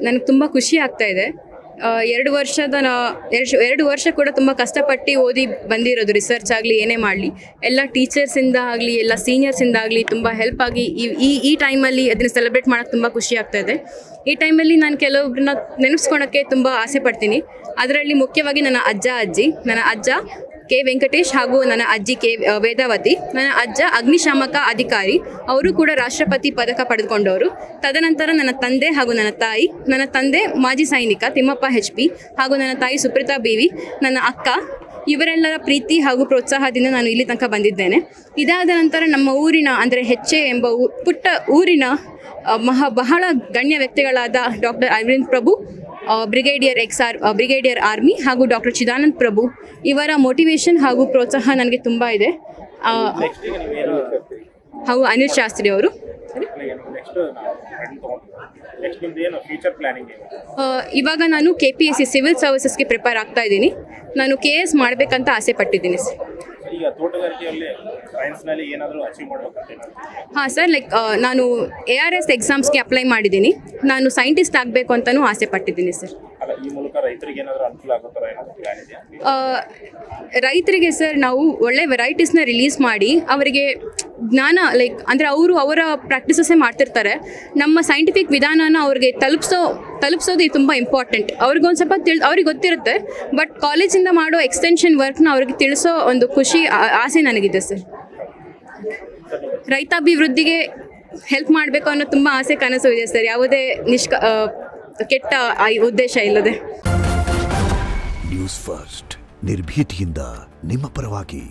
ನನಗೆ ತುಂಬ ಖುಷಿ ಆಗ್ತಾ ಇದೆ. 2 ವರ್ಷ ಕೂಡ ತುಂಬ ಕಷ್ಟಪಟ್ಟು ಓದಿ ಬಂದಿರೋದು. ರಿಸರ್ಚ್ ಆಗಲಿ ಏನೇ ಮಾಡಲಿ ಎಲ್ಲ ಟೀಚರ್ಸಿಂದ ಆಗಲಿ ಎಲ್ಲ ಸೀನಿಯರ್ಸಿಂದ ಆಗಲಿ ತುಂಬ ಹೆಲ್ಪ್ ಆಗಿ ಈ ಟೈಮಲ್ಲಿ ಅದನ್ನು ಸೆಲೆಬ್ರೇಟ್ ಮಾಡೋಕ್ಕೆ ತುಂಬ ಖುಷಿ ಆಗ್ತಾ ಇದೆ. ಈ ಟೈಮಲ್ಲಿ ನಾನು ಕೆಲವೊಬ್ಬರನ್ನ ನೆನೆಸ್ಕೊಳಕ್ಕೆ ತುಂಬ ಆಸೆ ಪಡ್ತೀನಿ. ಅದರಲ್ಲಿ ಮುಖ್ಯವಾಗಿ ನನ್ನ ಅಜ್ಜ ಕೆ ವೆಂಕಟೇಶ್ ಹಾಗೂ ನನ್ನ ಅಜ್ಜಿ ಕೆ ವೇದಾವತಿ. ನನ್ನ ಅಜ್ಜ ಅಗ್ನಿಶಾಮಕ ಅಧಿಕಾರಿ, ಅವರು ಕೂಡ ರಾಷ್ಟ್ರಪತಿ ಪದಕ ಪಡೆದುಕೊಂಡವರು. ತದನಂತರ ನನ್ನ ತಂದೆ ಹಾಗೂ ನನ್ನ ತಾಯಿ. ನನ್ನ ತಂದೆ ಮಾಜಿ ಸೈನಿಕ ತಿಮ್ಮಪ್ಪ HP ಹಾಗೂ ನನ್ನ ತಾಯಿ ಸುಪ್ರೀತಾ BV, ನನ್ನ ಅಕ್ಕ. ಇವರೆಲ್ಲರ ಪ್ರೀತಿ ಹಾಗೂ ಪ್ರೋತ್ಸಾಹದಿಂದ ನಾನು ಇಲ್ಲಿ ತನಕ ಬಂದಿದ್ದೇನೆ. ಇದಾದ ನಂತರ ನಮ್ಮ ಊರಿನ ಅಂದರೆ ಹೆಚ್ಚೆ ಎಂಬ ಪುಟ್ಟ ಊರಿನ ಬಹಳ ಗಣ್ಯ ವ್ಯಕ್ತಿಗಳಾದ ಡಾಕ್ಟರ್ ಅರವಿಂದ್ ಪ್ರಭು, ಬ್ರಿಗೇಡಿಯರ್ ಆರ್ಮಿ ಹಾಗೂ ಡಾಕ್ಟರ್ ಚಿದಾನಂದ್ ಪ್ರಭು, ಇವರ ಮೋಟಿವೇಶನ್ ಹಾಗೂ ಪ್ರೋತ್ಸಾಹ ನನಗೆ ತುಂಬ ಇದೆ. ಹಾಗೂ ಅನಿಲ್ ಶಾಸ್ತ್ರಿ ಅವರು. ಇವಾಗ ನಾನು KPSC ಸಿವಿಲ್ ಸರ್ವಿಸಸ್ಗೆ ಪ್ರಿಪೇರ್ ಆಗ್ತಾ ಇದ್ದೀನಿ. ನಾನು KS ಮಾಡಬೇಕಂತ ಆಸೆ ಪಟ್ಟಿದ್ದೀನಿ ಸರ್. ಹಾಂ ಸರ್, ನಾನು ARS ಎಕ್ಸಾಮ್ಸ್ಗೆ ಅಪ್ಲೈ ಮಾಡಿದ್ದೀನಿ. ನಾನು ಸೈಂಟಿಸ್ಟ್ ಆಗಬೇಕು ಅಂತಲೂ ಆಸೆ ಪಟ್ಟಿದ್ದೀನಿ ಸರ್. ರೈತರಿಗೆ ಸರ್ ನಾವು ಒಳ್ಳೆ ವೆರೈಟೀಸ್ನ ರಿಲೀಸ್ ಮಾಡಿ ಅವರಿಗೆ ಜ್ಞಾನ ಅಂದರೆ ಅವರ ಪ್ರಾಕ್ಟೀಸಸ್ಸೇ ಮಾಡ್ತಿರ್ತಾರೆ. ನಮ್ಮ ಸೈಂಟಿಫಿಕ್ ವಿಧಾನನ ಅವ್ರಿಗೆ ತಲುಪಿಸೋದು ತುಂಬ ಇಂಪಾರ್ಟೆಂಟ್. ಅವ್ರಿಗೊಂದು ಸ್ವಲ್ಪ ಅವ್ರಿಗೆ ಗೊತ್ತಿರುತ್ತೆ, ಬಟ್ ಕಾಲೇಜಿಂದ ಮಾಡೋ ಎಕ್ಸ್ಟೆನ್ಷನ್ ವರ್ಕ್ನ ಅವ್ರಿಗೆ ತಿಳಿಸೋ ಒಂದು ಆಸೆ ನನಗಿದೆ ಸರ್. ರೈತಾಭಿವೃದ್ಧಿಗೆ ಹೆಲ್ಪ್ ಮಾಡಬೇಕು ಅನ್ನೋ ತುಂಬ ಆಸೆ ಕನಸು ಇದೆ ಸರ್, ಯಾವುದೇ ಕೆಟ್ಟ ಉದ್ದೇಶ ಇಲ್ಲದೆ. ನ್ಯೂಸ್ ಫಸ್ಟ್ ನಿರ್ಭೀತಿಯಿಂದ ನಿಮ್ಮ ಪರವಾಗಿ.